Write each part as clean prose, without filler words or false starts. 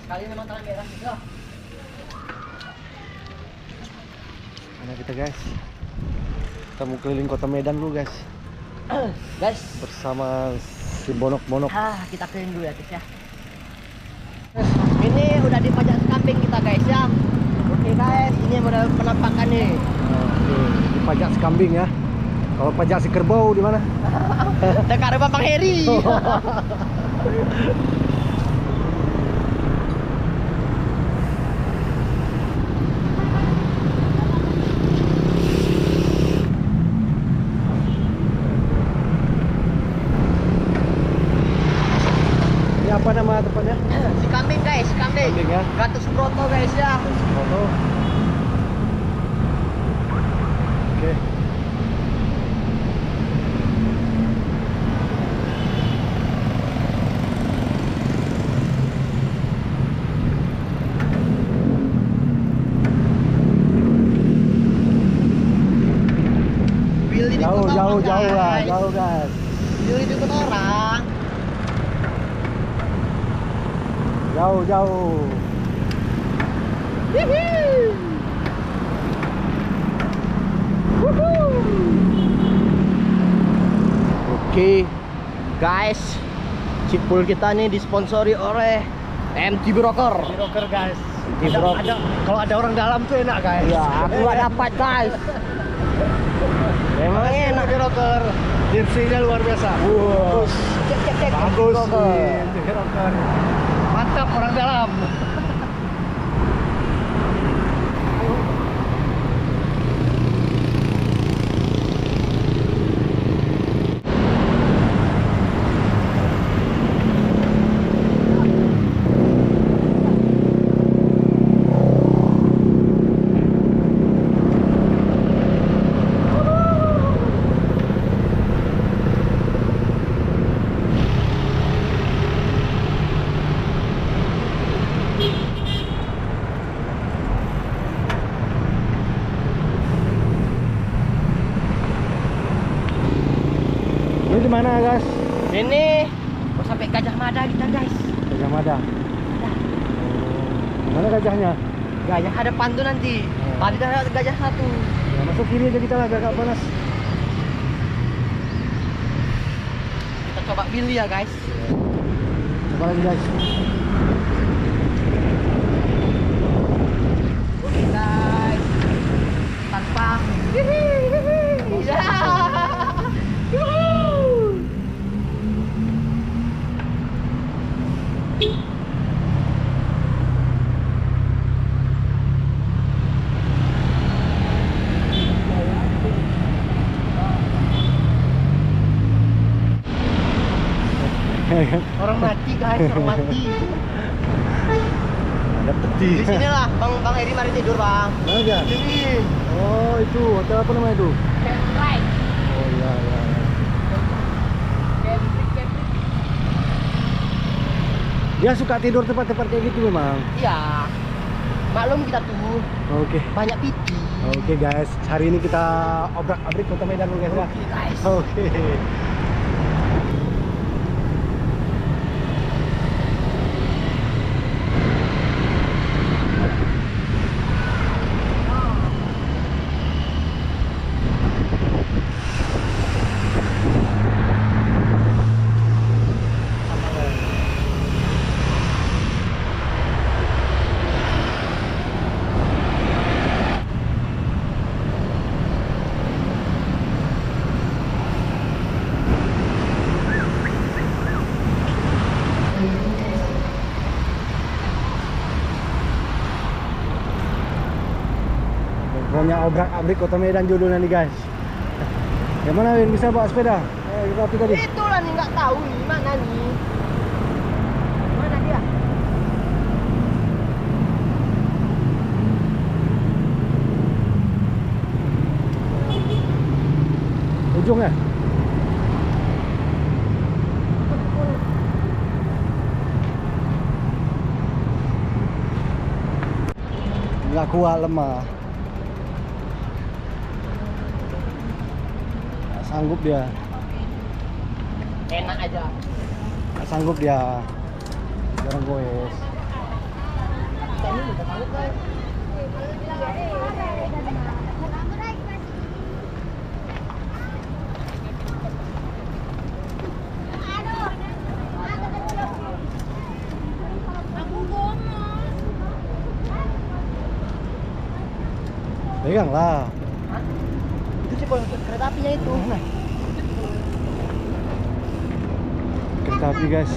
sekali memang tanah merah juga. Mana kita guys? Kita mau keliling kota Medan dulu guys. Guys, Bersama si Bonok-Bonok. kita keliling dulu ya guys ya. Ini udah dipajak sekambing kita guys ya. Oke guys, ini model penampakan nih. Oke, di pajak sekambing ya. Kalau pajak si kerbau di mana? Dekat rumah Bang Heri. Ini apa nama tempatnya? Si kambing guys, si kambing. Kambing ya. Gatus Broto guys ya. Foto. Oke. Billy Jauh dikut jauh orang, jauh lah, guys. jauh guys. Billy dikut orang. Jauh jauh. Oke guys, cipul kita nih disponsori oleh MT Broker. Broker guys. MT Broker. Kalau ada orang dalam tuh enak guys. Ya, aku nggak dapat guys. Memang enak. Broker. Jersey-nya luar biasa. Wow. Cek. Bagus MT Broker. nih, Broker. Mantap orang dalam. Ini di mana guys? Ini mau sampai Gajah Mada kita guys. Gajah Mada. Mana gajahnya? Gajah ada pantu nanti. Tadi ada gajah satu. Ya, masuk kiri aja kita lah biar gak panas. Kita coba Billy ya guys. Coba lagi guys. Oke guys. Tanpa. Ya. Orang mati guys, orang mati. Ada peti. Di sinilah Bang Heri mari tidur bang. Mana aja? Sini. Oh itu hotel apa namanya itu? Right. Oh iya iya. Dia suka tidur tempat-tempat kayak gitu memang. Iya. Maklum kita tuh Oke. banyak pipi. Oke guys, hari ini kita obrak-abrik kota Medan dulu guys ya. Oke guys. Oke. Pokoknya obrak-abrik kota Medan judulnya nih guys. Gimana Win, bisa bawa sepeda? Kita api tadi. Itulah nih nggak tahu nih mana nih. Mana dia? Ujungnya. Nggak kuat, lemah. Nggak sanggup dia. Enak aja. Nggak sanggup dia. Jarang goes. Pegang lah. Hah? Itu sih kalau kereta apinya itu. Kereta api guys.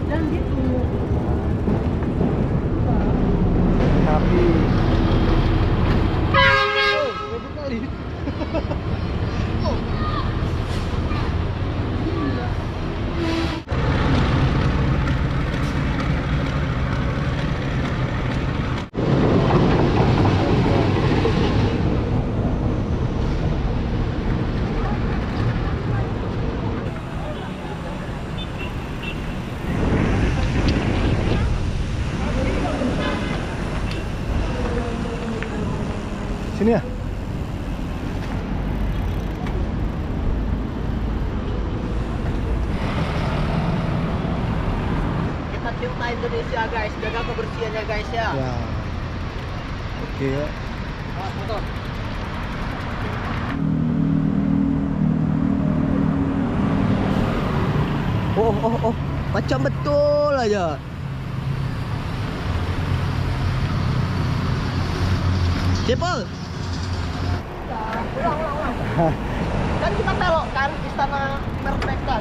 Dan gitu. Kereta api. Sini ya. Kita cinta Indonesia guys, jaga kebersihannya guys ya. Ya. Oke ya. Awas motor. Oh, macam betul aja. Cepol. Ulang. Kan kita belok kan Istana Merdeka.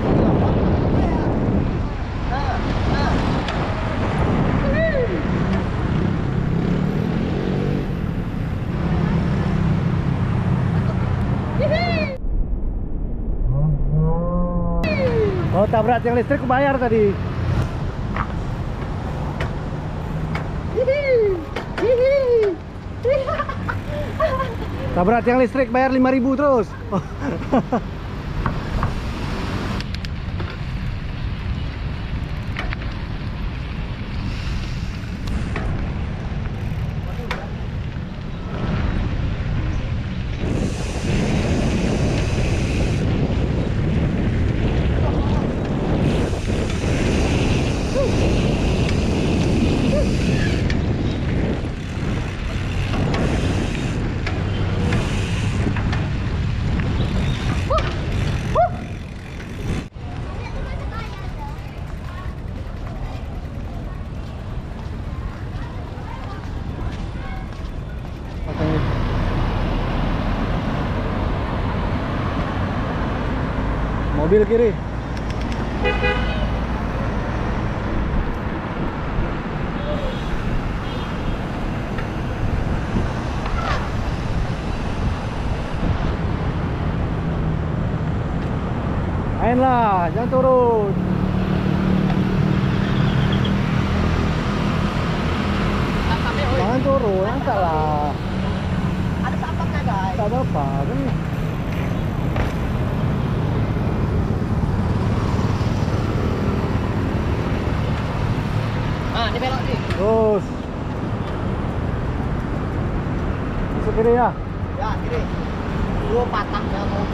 Nah. Kalau tabrak yang listrik bayar tadi. Tabrak yang listrik bayar 5.000 terus. Mobil kiri. Mainlah, jangan turun. Jangan turun, angkat lah. Ada sapaknya guys. Tak ada apa kan? Nah, ini belok nih. Terus masuk kiri ya. Ya, kiri. Dua patahnya mau.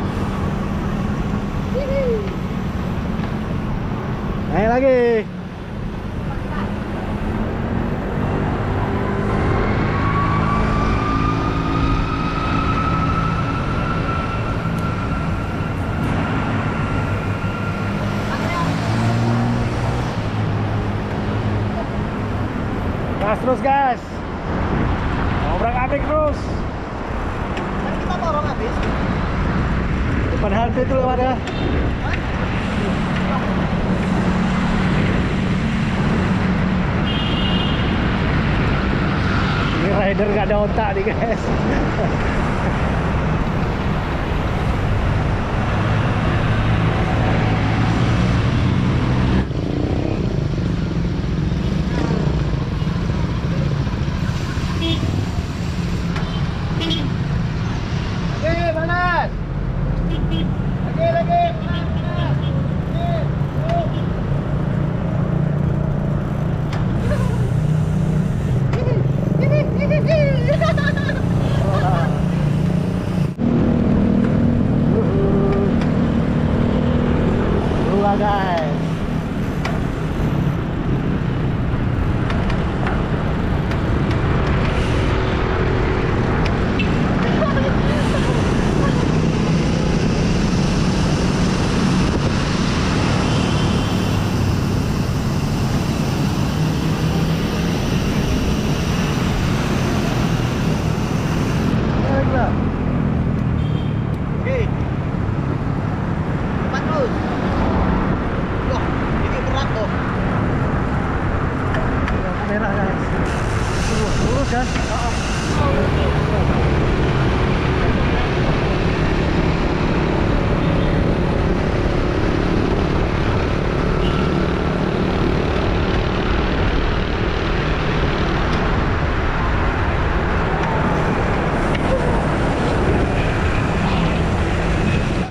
Naik lagi. Gas terus gas. Obrak-abrik terus. Kan kita dorong habis. Depan halte itu lewat ya. Ini rider gak ada otak nih guys.